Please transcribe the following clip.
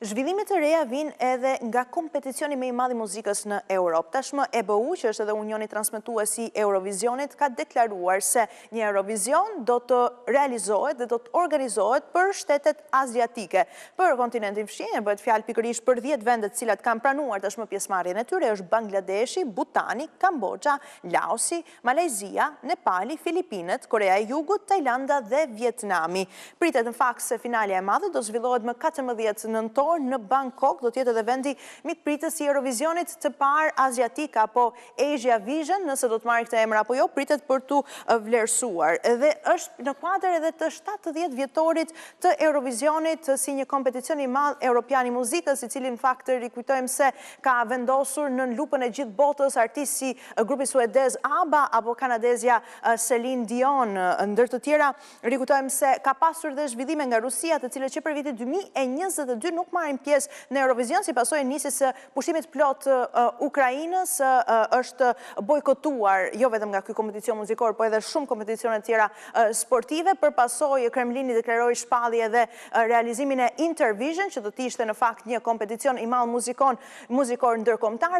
Zhvillimet e reja vijnë edhe nga kompeticioni më i madh i muzikës në Europë. Tashmë EBU, që është edhe Unioni Transmetues i Eurovisionit, ka deklaruar se një Eurovision do të realizohet dhe do të organizohet për shtetet aziatike. Për kontinentin fshirë bëhet fjalë pikërisht për 10 vende të cilat kanë pranuar tashmë pjesëmarrjen e tyre, është Bangladeshi, Butani, Kambodža, Laosi, Malajzia, Nepali, Filipinët, Korea e Jugut, Tajlanda dhe Vietnami. Pritet në fakt se finalja e madhe do zhvillohet më 14 nëntor në Bangkok, do tjetë edhe vendi mikpritës i Eurovisionit të parë aziatik apo Asia Vision, nëse do të marrë këtë emër apo jo, pritet për të vlerësuar. Dhe është në kuadër edhe të 70 vjetorit të Eurovisionit si një kompeticion i madh europian i muzikës, i cili në fakt rikujtojmë se ka vendosur në lupën e gjithë botës artistë si grupi suedez ABBA apo kanadezja Celine Dion, ndër të tjera. Rikujtojmë se ka pasur dhe zhvillime nga Rusia, të cilët që për vitin 2022 nuk marrin pjesë në Eurovision, si pasojë nisjes së pushimit plot Ukrainës, është bojkotuar jo vetëm nga ky kompeticion muzikor, po edhe shumë kompeticione të tjera sportive. Për pasojë Kremlini deklaroi shpallje edhe realizimin e Intervision, që do të ishte në fakt një kompeticion i madh muzikor ndërkombëtar.